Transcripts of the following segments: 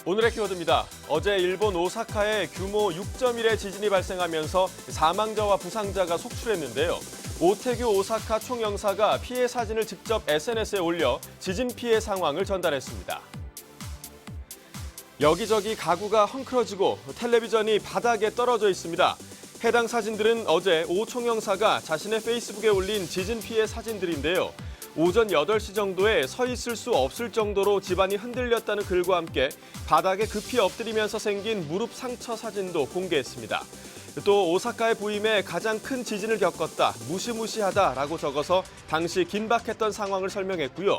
오늘의 키워드입니다. 어제 일본 오사카에 규모 6.1의 지진이 발생하면서 사망자와 부상자가 속출했는데요. 오태규 오사카 총영사가 피해 사진을 직접 SNS에 올려 지진 피해 상황을 전달했습니다. 여기저기 가구가 헝클어지고 텔레비전이 바닥에 떨어져 있습니다. 해당 사진들은 어제 오 총영사가 자신의 페이스북에 올린 지진 피해 사진들인데요. 오전 8시 정도에 서 있을 수 없을 정도로 집안이 흔들렸다는 글과 함께 바닥에 급히 엎드리면서 생긴 무릎 상처 사진도 공개했습니다. 또 오사카의 부임에 가장 큰 지진을 겪었다, 무시무시하다라고 적어서 당시 긴박했던 상황을 설명했고요.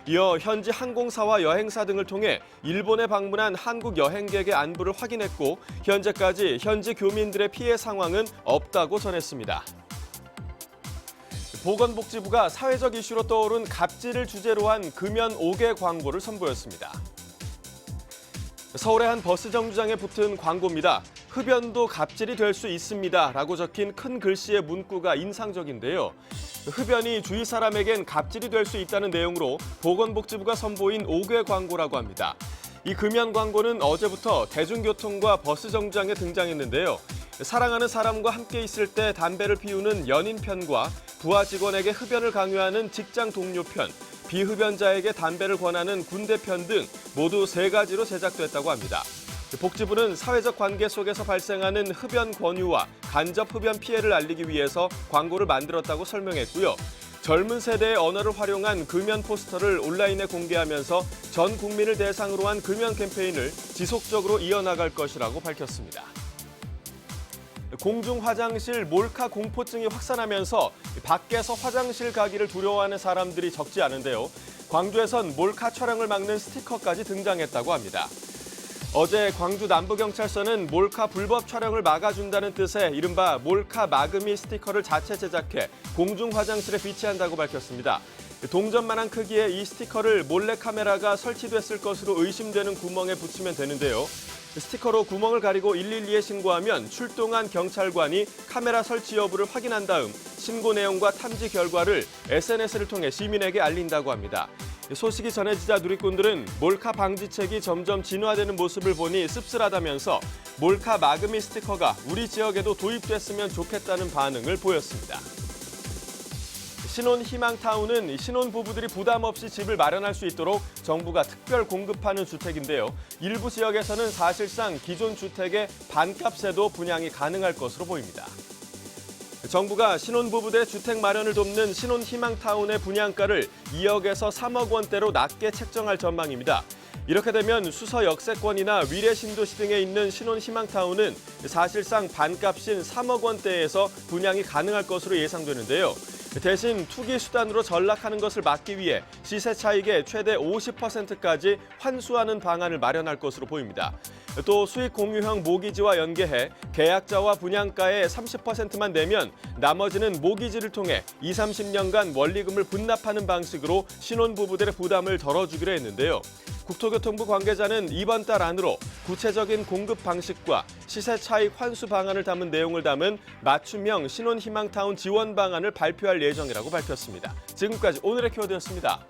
이어 현지 항공사와 여행사 등을 통해 일본에 방문한 한국 여행객의 안부를 확인했고 현재까지 현지 교민들의 피해 상황은 없다고 전했습니다. 보건복지부가 사회적 이슈로 떠오른 갑질을 주제로 한 금연 5개 광고를 선보였습니다. 서울의 한 버스 정류장에 붙은 광고입니다. 흡연도 갑질이 될 수 있습니다. 라고 적힌 큰 글씨의 문구가 인상적인데요. 흡연이 주위 사람에겐 갑질이 될 수 있다는 내용으로 보건복지부가 선보인 5개 광고라고 합니다. 이 금연 광고는 어제부터 대중교통과 버스 정류장에 등장했는데요. 사랑하는 사람과 함께 있을 때 담배를 피우는 연인 편과 부하 직원에게 흡연을 강요하는 직장 동료 편, 비흡연자에게 담배를 권하는 군대 편 등 모두 3가지로 제작됐다고 합니다. 복지부는 사회적 관계 속에서 발생하는 흡연 권유와 간접 흡연 피해를 알리기 위해서 광고를 만들었다고 설명했고요. 젊은 세대의 언어를 활용한 금연 포스터를 온라인에 공개하면서 전 국민을 대상으로 한 금연 캠페인을 지속적으로 이어나갈 것이라고 밝혔습니다. 공중 화장실 몰카 공포증이 확산하면서 밖에서 화장실 가기를 두려워하는 사람들이 적지 않은데요. 광주에선 몰카 촬영을 막는 스티커까지 등장했다고 합니다. 어제 광주 남부경찰서는 몰카 불법 촬영을 막아준다는 뜻의 이른바 몰카 마금이 스티커를 자체 제작해 공중 화장실에 비치한다고 밝혔습니다. 동전만한 크기의 이 스티커를 몰래카메라가 설치됐을 것으로 의심되는 구멍에 붙이면 되는데요. 스티커로 구멍을 가리고 112에 신고하면 출동한 경찰관이 카메라 설치 여부를 확인한 다음 신고 내용과 탐지 결과를 SNS를 통해 시민에게 알린다고 합니다. 소식이 전해지자 누리꾼들은 몰카 방지책이 점점 진화되는 모습을 보니 씁쓸하다면서 몰카 마금이 스티커가 우리 지역에도 도입됐으면 좋겠다는 반응을 보였습니다. 신혼희망타운은 신혼부부들이 부담 없이 집을 마련할 수 있도록 정부가 특별 공급하는 주택인데요. 일부 지역에서는 사실상 기존 주택의 반값에도 분양이 가능할 것으로 보입니다. 정부가 신혼부부들의 주택 마련을 돕는 신혼희망타운의 분양가를 2억에서 3억 원대로 낮게 책정할 전망입니다. 이렇게 되면 수서 역세권이나 위례 신도시 등에 있는 신혼희망타운은 사실상 반값인 3억 원대에서 분양이 가능할 것으로 예상되는데요. 대신 투기 수단으로 전락하는 것을 막기 위해 시세 차익의 최대 50%까지 환수하는 방안을 마련할 것으로 보입니다. 또 수익 공유형 모기지와 연계해 계약자와 분양가의 30%만 내면 나머지는 모기지를 통해 20-30년간 원리금을 분납하는 방식으로 신혼부부들의 부담을 덜어주기로 했는데요. 국토교통부 관계자는 이번 달 안으로 구체적인 공급 방식과 시세 차익 환수 방안을 담은 내용을 담은 맞춤형 신혼희망타운 지원 방안을 발표할 예정이라고 밝혔습니다. 지금까지 오늘의 키워드였습니다.